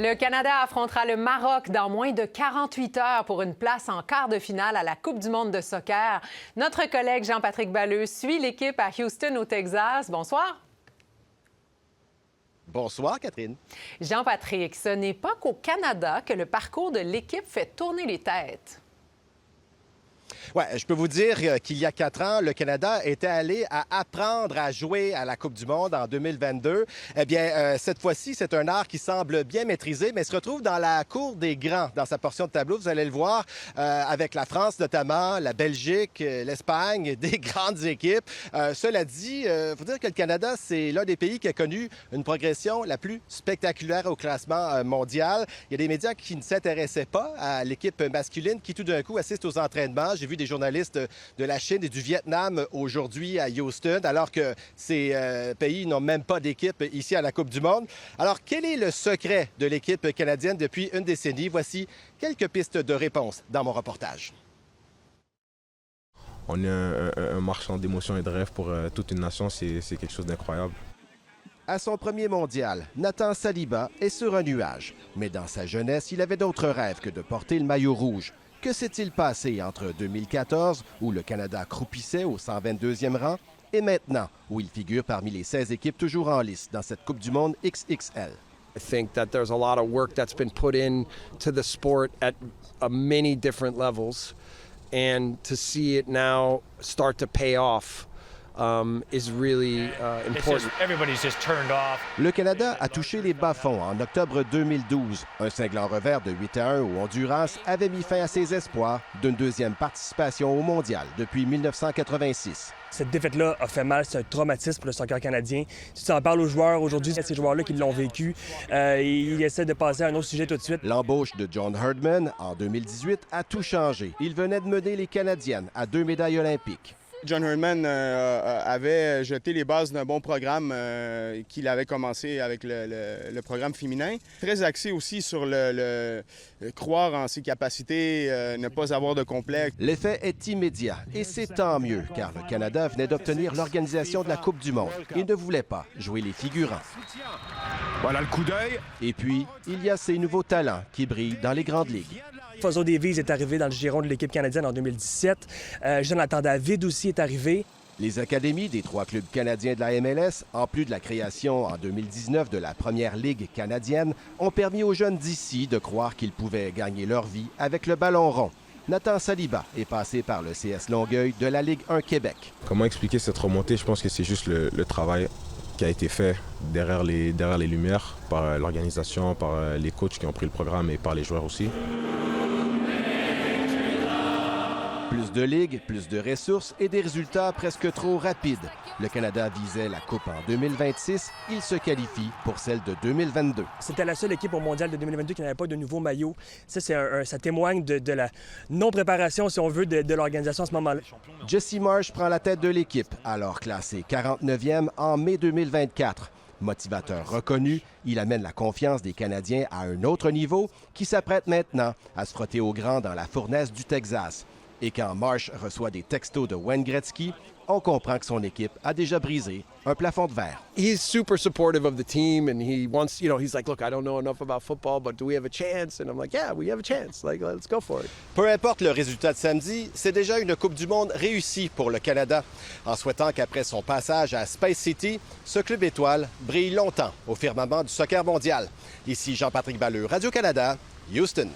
Le Canada affrontera le Maroc dans moins de 48 heures pour une place en quart de finale à la Coupe du monde de soccer. Notre collègue Jean-Patrick Balleux suit l'équipe à Houston, au Texas. Bonsoir. Bonsoir, Catherine. Jean-Patrick, ce n'est pas qu'au Canada que le parcours de l'équipe fait tourner les têtes. Oui, je peux vous dire qu'il y a 4 ans, le Canada était allé à apprendre à jouer à la Coupe du monde en 2022. Eh bien, cette fois-ci, c'est un art qui semble bien maîtrisé, mais se retrouve dans la cour des grands, dans sa portion de tableau. Vous allez le voir, avec la France notamment, la Belgique, l'Espagne, des grandes équipes. Cela dit, il faut dire que le Canada, c'est l'un des pays qui a connu une progression la plus spectaculaire au classement mondial. Il y a des médias qui ne s'intéressaient pas à l'équipe masculine qui, tout d'un coup, assistent aux entraînements. J'ai vu des journalistes de la Chine et du Vietnam aujourd'hui à Houston, alors que ces pays n'ont même pas d'équipe ici à la Coupe du monde. Alors, quel est le secret de l'équipe canadienne depuis une décennie? Voici quelques pistes de réponse dans mon reportage. On est un marchand d'émotions et de rêves pour toute une nation. C'est quelque chose d'incroyable. À son premier mondial, Nathan Saliba est sur un nuage. Mais dans sa jeunesse, il avait d'autres rêves que de porter le maillot rouge. Que s'est-il passé entre 2014, où le Canada croupissait au 122e rang, et maintenant, où il figure parmi les 16 équipes toujours en lice dans cette Coupe du monde XXL? I think that there's a lot of work that's been put in to the sport at many different levels, and to see it now start to pay off is really important. Everybody's just turned off. Le Canada a touché les bas-fonds en octobre 2012. Un cinglant revers de 8-1 au Honduras avait mis fin à ses espoirs d'une deuxième participation au mondial depuis 1986. Cette défaite-là a fait mal, c'est un traumatisme pour le soccer canadien. Si tu en parles aux joueurs aujourd'hui, c'est ces joueurs-là qui l'ont vécu. Ils essaient de passer à un autre sujet tout de suite. L'embauche de John Herdman en 2018 a tout changé. Il venait de mener les Canadiennes à 2 médailles olympiques. John Herdman avait jeté les bases d'un bon programme qu'il avait commencé avec le programme féminin. Très axé aussi sur le croire en ses capacités, ne pas avoir de complexe. L'effet est immédiat et c'est tant mieux car le Canada venait d'obtenir l'organisation de la Coupe du monde et ne voulait pas jouer les figurants. Voilà le coup d'œil. Et puis, il y a ces nouveaux talents qui brillent dans les grandes ligues. Faso Davies est arrivé dans le giron de l'équipe canadienne en 2017. Jonathan David aussi est arrivé. Les académies des 3 clubs canadiens de la MLS, en plus de la création en 2019 de la Première Ligue canadienne, ont permis aux jeunes d'ici de croire qu'ils pouvaient gagner leur vie avec le ballon rond. Nathan Saliba est passé par le CS Longueuil de la Ligue 1 Québec. Comment expliquer cette remontée? Je pense que c'est juste le travail qui a été fait derrière les lumières par l'organisation, par les coachs qui ont pris le programme et par les joueurs aussi. Plus de ligues, plus de ressources et des résultats presque trop rapides. Le Canada visait la Coupe en 2026. Il se qualifie pour celle de 2022. C'était la seule équipe au mondial de 2022 qui n'avait pas de nouveau maillot. Ça témoigne de la non-préparation, si on veut, de l'organisation à ce moment-là. Jesse Marsh prend la tête de l'équipe, alors classé 49e en mai 2024. Motivateur reconnu, il amène la confiance des Canadiens à un autre niveau qui s'apprête maintenant à se frotter au grand dans la fournaise du Texas. Et quand Marsh reçoit des textos de Wayne Gretzky, on comprend que son équipe a déjà brisé un plafond de verre. He's super supportive of the team, and he wants, he's like, look, I don't know enough about football, but do we have a chance? And I'm like, yeah, we have a chance. Like, let's go for it. Peu importe le résultat de samedi, c'est déjà une Coupe du monde réussie pour le Canada. En souhaitant qu'après son passage à Space City, ce club étoile brille longtemps au firmament du soccer mondial. Ici Jean-Patrick Balleux, Radio-Canada, Houston.